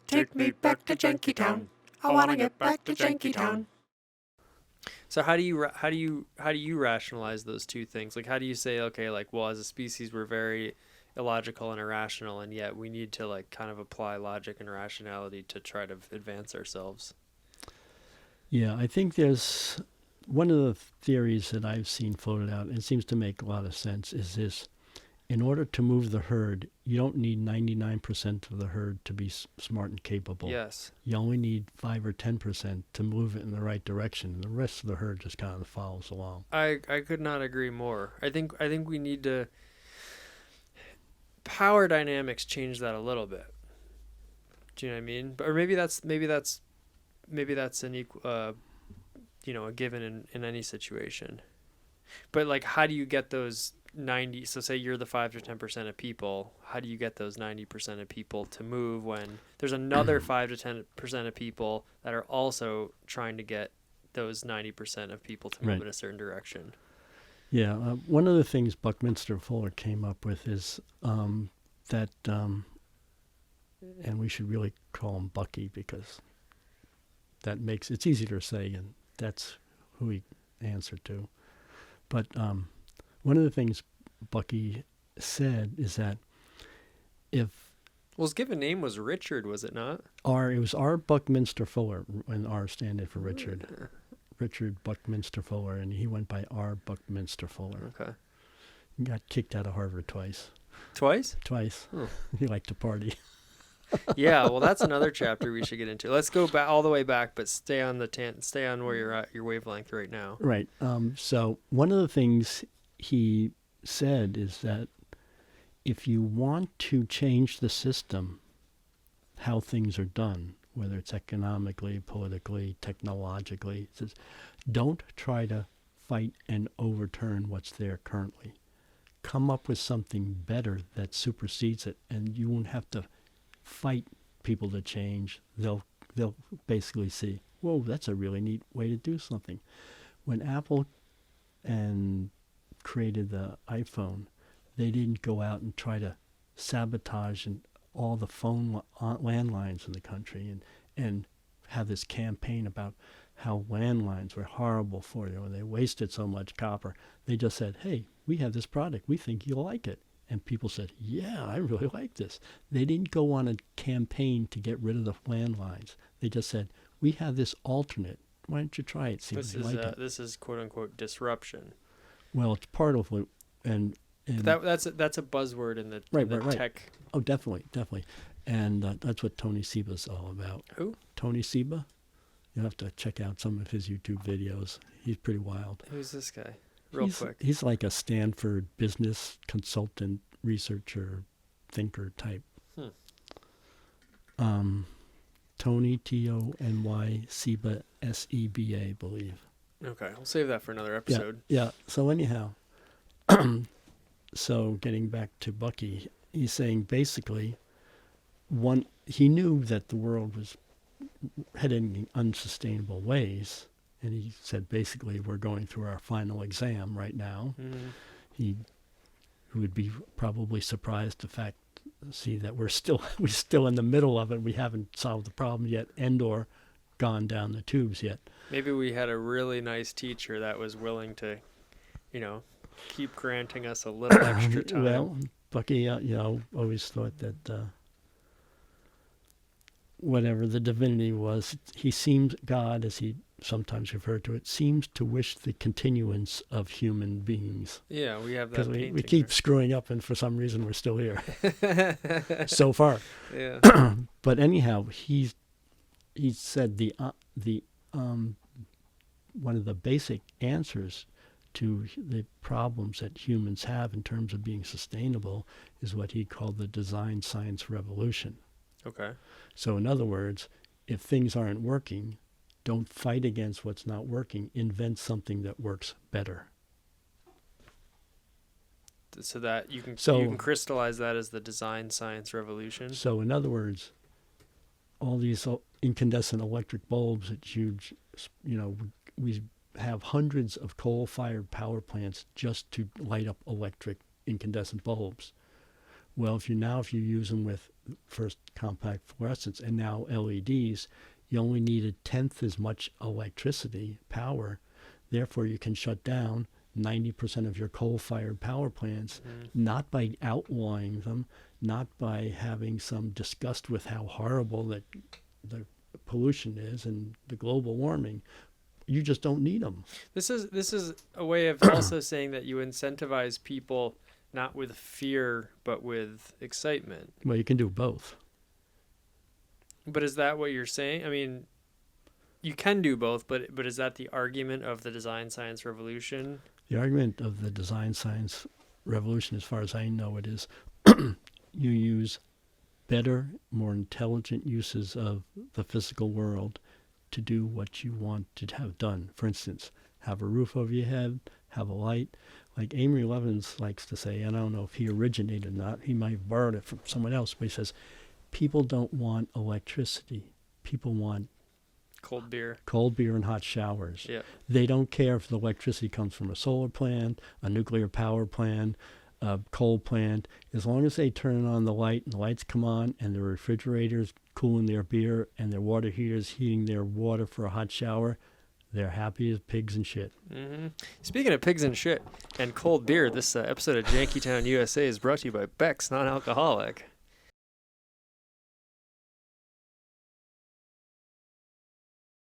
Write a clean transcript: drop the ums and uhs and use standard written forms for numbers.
Take me back to Janky Town. I wanna get back to Janky Town. So how do you rationalize those two things? Like, how do you say, okay, like, well, as a species, we're very illogical and irrational, and yet we need to like kind of apply logic and rationality to try to advance ourselves? Yeah, I think there's one of the theories that I've seen floated out, and it seems to make a lot of sense, is this. In order to move the herd, you don't need 99% of the herd to be smart and capable. Yes. You only need 5 or 10% to move it in the right direction, and the rest of the herd just kind of follows along. I could not agree more. I think we need to power dynamics change that a little bit. Do you know what I mean? Or maybe that's an equal, a given in any situation. But like, how do you get those 90? So say you're the 5 to 10% of people. How do you get those 90% of people to move when there's another 5 to 10% of people that are also trying to get those 90% of people to move in a certain direction? Yeah, one of the things Buckminster Fuller came up with is that, and we should really call him Bucky because that makes it's easier to say, and that's who he answered to. But one of the things Bucky said is that if... Well, his given name was Richard, was it not? It was R. Buckminster Fuller, and R standing for Richard. Richard Buckminster Fuller, and he went by R. Buckminster Fuller. Okay. He got kicked out of Harvard twice. Twice? Twice. Oh. He liked to party. Yeah, well, that's another chapter we should get into. Let's go back all the way back, but stay on where you're at, your wavelength right now. Right. So one of the things he said is that if you want to change the system, how things are done, whether it's economically, politically, technologically, he says, don't try to fight and overturn what's there currently. Come up with something better that supersedes it, and you won't have to fight people to change. They'll basically see, whoa, that's a really neat way to do something. When Apple created the iPhone, they didn't go out and try to sabotage all the phone landlines in the country and have this campaign about how landlines were horrible for you and they wasted so much copper. They just said, hey, we have this product. We think you'll like it. And people said, yeah, I really like this. They didn't go on a campaign to get rid of the landlines. They just said, we have this alternate. Why don't you try it? See if you like it. This is quote unquote disruption. Well, it's part of it, and that's a buzzword in the tech. Oh, definitely, and that's what Tony Seba's all about. Who? Tony Seba. You'll have to check out some of his YouTube videos. He's pretty wild. Who's this guy? Real quick. He's like a Stanford business consultant, researcher, thinker type. Tony, Tony, Seba, Seba, I believe. Okay, we'll save that for another episode. Yeah. So anyhow, so getting back to Bucky, he's saying basically, he knew that the world was heading in unsustainable ways. And he said, basically, we're going through our final exam right now. Mm-hmm. He would be probably surprised to see that we're still in the middle of it. We haven't solved the problem yet, and/or gone down the tubes yet. Maybe we had a really nice teacher that was willing to, keep granting us a little extra time. Well, Bucky, always thought that whatever the divinity was, God, as he sometimes referred to it, seems to wish the continuance of human beings. Yeah, we have that because we keep screwing up, and for some reason we're still here. So far. Yeah. But anyhow, he said the one of the basic answers to the problems that humans have in terms of being sustainable is what he called the design science revolution. Okay. So in other words, if things aren't working, don't fight against what's not working. Invent something that works better. So that you can crystallize that as the design science revolution. So in other words, all these incandescent electric bulbs at huge, we have hundreds of coal-fired power plants just to light up electric incandescent bulbs. Well, if you use them with first compact fluorescents and now LEDs, you only need a tenth as much electricity power. Therefore, you can shut down 90% of your coal-fired power plants, not by outlawing them, not by having some disgust with how horrible that the pollution is and the global warming. You just don't need them. This is a way of also saying that you incentivize people not with fear but with excitement. Well, you can do both. But is that what you're saying? I mean, you can do both, but is that the argument of the design science revolution? The argument of the design science revolution, as far as I know it, is you use better, more intelligent uses of the physical world to do what you want to have done. For instance, have a roof over your head, have a light. Like Amory Lovins likes to say, and I don't know if he originated or not, he might have borrowed it from someone else, but he says, people don't want electricity. People want Cold beer. Cold beer and hot showers. Yeah. They don't care if the electricity comes from a solar plant, a nuclear power plant, a coal plant. As long as they turn on the light and the lights come on and the refrigerators cooling their beer and their water heaters heating their water for a hot shower, they're happy as pigs and shit. Mm-hmm. Speaking of pigs and shit and cold beer, this episode of Janky Town USA is brought to you by Beck's Non-Alcoholic.